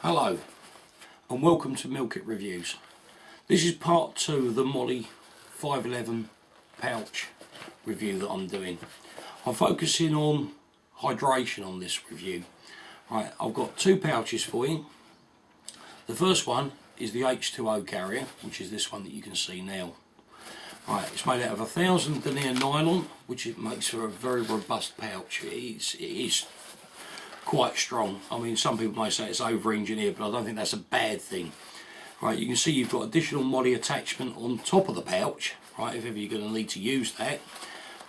Hello and welcome to Milk It Reviews. This is part 2 of the Molly 511 pouch review that I'm doing. I'm focusing on hydration on this review. Right, I've got 2 pouches for you. The first one is the H20 Carrier, which is this one that you can see now. Right, it's made out of 1000 denier nylon, which it makes for a very robust pouch. It is quite strong. I mean, some people may say it's over-engineered, but I don't think that's a bad thing. Right, you can see you've got additional Molly attachment on top of the pouch, right, if ever you're going to need to use that.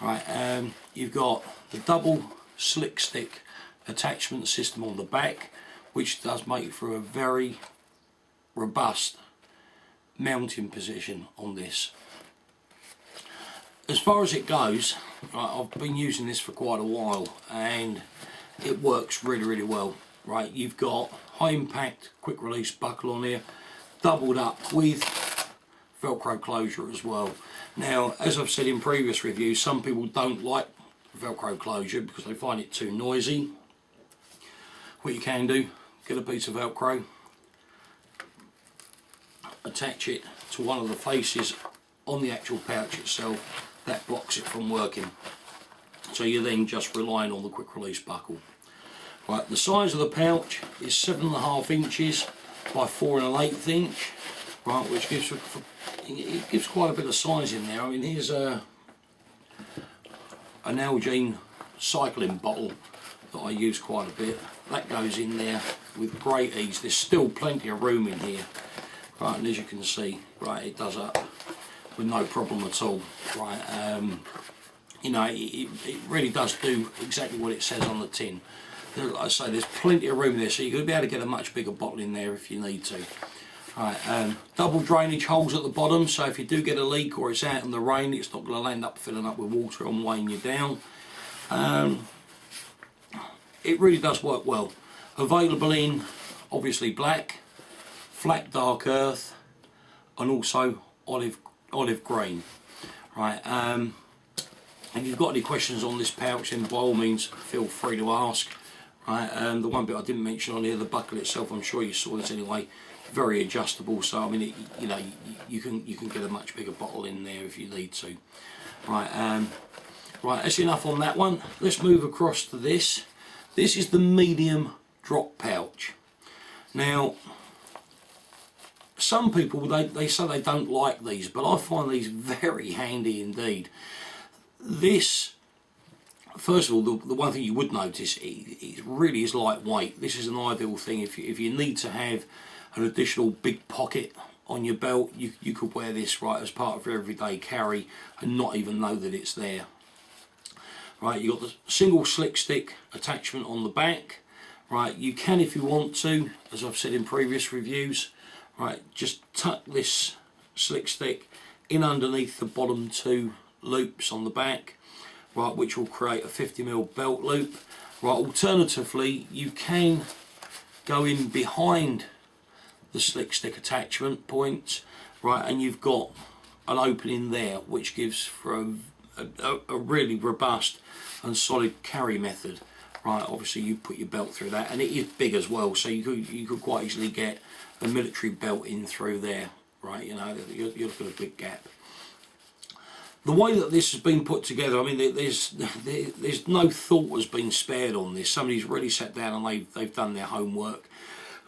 Right, you've got the double slick stick attachment system on the back, which does make for a very robust mounting position on this. As far as it goes, right, I've been using this for quite a while and it works really well. Right, you've got high impact quick release buckle on here, doubled up with Velcro closure as well. Now, as I've said in previous reviews, some people don't like Velcro closure because they find it too noisy. What you can do, get a piece of Velcro, attach it to one of the faces on the actual pouch itself. That blocks it from working, so you're then just relying on the quick release buckle. Right, the size of the pouch is 7.5 inches by 4 1/8 inch, right, which gives quite a bit of size in there. I mean, here's an Nalgene cycling bottle that I use quite a bit. That goes in there with great ease. There's still plenty of room in here, right, and as you can see, right, it does up with no problem at all. Right, you know, it really does do exactly what it says on the tin. Like I say, there's plenty of room there, so you're going to be able to get a much bigger bottle in there if you need to. Right, double drainage holes at the bottom, so if you do get a leak or it's out in the rain, it's not going to end up filling up with water and weighing you down. It really does work well. Available in obviously black, flat dark earth, and also olive green. Right, if you've got any questions on this pouch, then by all means feel free to ask. Right, the one bit I didn't mention on here, the buckle itself, I'm sure you saw this anyway, very adjustable, so I mean, you know, you can get a much bigger bottle in there if you need to. Right, right, that's enough on that one. Let's move across to this. This is the medium drop pouch. Now, some people, they say they don't like these, but I find these very handy indeed. This, first of all, the one thing you would notice, it really is lightweight. This is an ideal thing if you need to have an additional big pocket on your belt. You could wear this, right, as part of your everyday carry and not even know that it's there. Right, you've got the single slick stick attachment on the back. Right, you can, if you want to, as I've said in previous reviews, right, just tuck this slick stick in underneath the bottom 2 loops on the back, right, which will create a 50mm belt loop. Right, alternatively, you can go in behind the slick stick attachment points, right, and you've got an opening there which gives for a really robust and solid carry method. Right, obviously you put your belt through that, and it is big as well, so you could quite easily get a military belt in through there. Right, you know, you're looking at a big gap. The way that this has been put together, I mean, there's no thought has been spared on this. Somebody's really sat down and they've done their homework.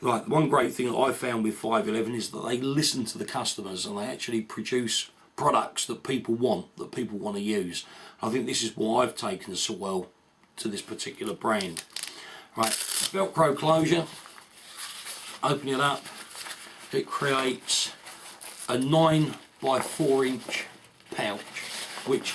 Right, one great thing that I found with 511 is that they listen to the customers and they actually produce products that people want to use. I think this is why I've taken so well to this particular brand. Right, Velcro closure, open it up, it creates a 9 by 4 inch pouch, which,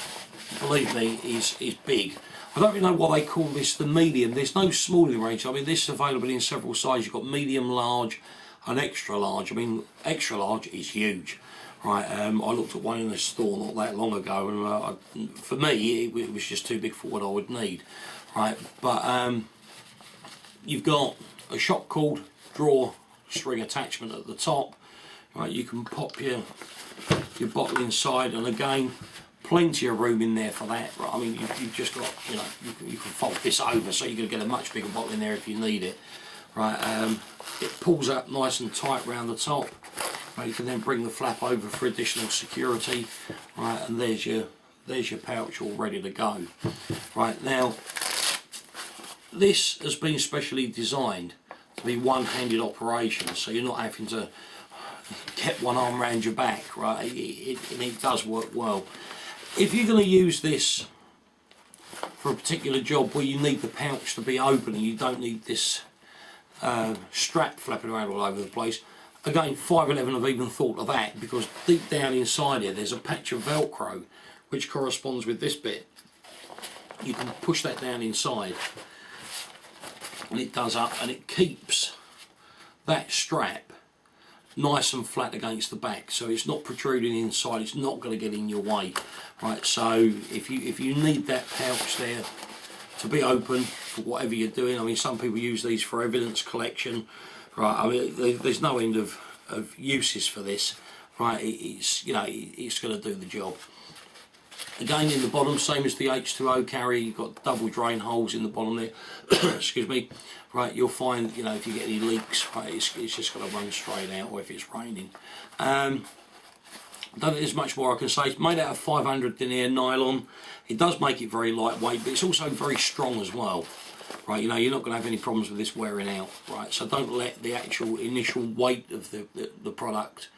believe me, is big. I don't really know why they call this the medium. There's no small in the range. I mean, this is available in several sizes. You've got medium, large and extra large. I mean, extra large is huge. Right, I looked at one in the store not that long ago, and for me it was just too big for what I would need. Right, but you've got a shock cord drawstring attachment at the top. Right, you can pop your bottle inside, and again, plenty of room in there for that. Right, I mean, you've just got, you know, you can fold this over, so you're going to get a much bigger bottle in there if you need it. right? It pulls up nice and tight around the top. Right, you can then bring the flap over for additional security, right? And there's your pouch all ready to go. Right, now this has been specially designed to be one-handed operation, so you're not having to get one arm around your back, right? It does work well. If you're going to use this for a particular job where you need the pouch to be open and you don't need this strap flapping around all over the place, again, 511 have even thought of that, because deep down inside here there's a patch of Velcro which corresponds with this bit. You can push that down inside and it does up, and it keeps that strap nice and flat against the back, so it's not protruding inside, it's not going to get in your way, right? So if you need that pouch there to be open for whatever you're doing, I mean, some people use these for evidence collection, right? I mean, there's no end of uses for this, right? It's, you know, it's going to do the job. Again, in the bottom, same as the H20 Carrier, you've got double drain holes in the bottom there. Excuse me. Right, you'll find, you know, if you get any leaks, right, it's just going to run straight out, or if it's raining. Don't think there's much more I can say. It's made out of 500 denier nylon. It does make it very lightweight, but it's also very strong as well. Right, you know, you're not going to have any problems with this wearing out, right? So don't let the actual initial weight of the product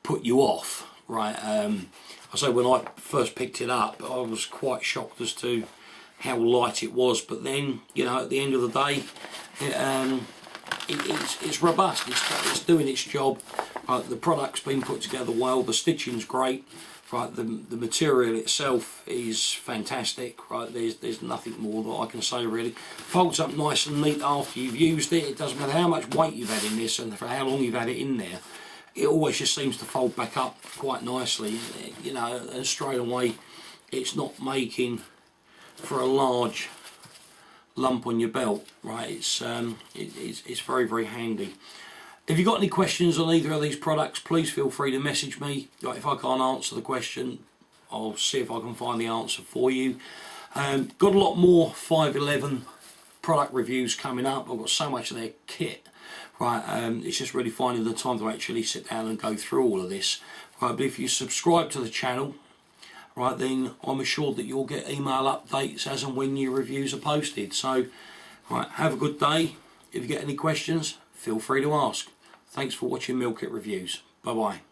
put you off, right? I say when I first picked it up, I was quite shocked as to how light it was, but then, you know, at the end of the day, it's robust, it's doing its job. The product's been put together well, the stitching's great, right? The material itself is fantastic, right? There's nothing more that I can say really. Folds up nice and neat after you've used it. It doesn't matter how much weight you've had in this and for how long you've had it in there. It always just seems to fold back up quite nicely, you know, and straight away it's not making for a large lump on your belt, right? It's very, very handy. If you've got any questions on either of these products, please feel free to message me. Like, if I can't answer the question, I'll see if I can find the answer for you. Got a lot more 511 product reviews coming up. I've got so much of their kit, right? It's just really finding the time to actually sit down and go through all of this, right? But if you subscribe to the channel, right, then I'm assured that you'll get email updates as and when new reviews are posted. So, right, have a good day. If you get any questions, feel free to ask. Thanks for watching Meal Kit Reviews. Bye bye.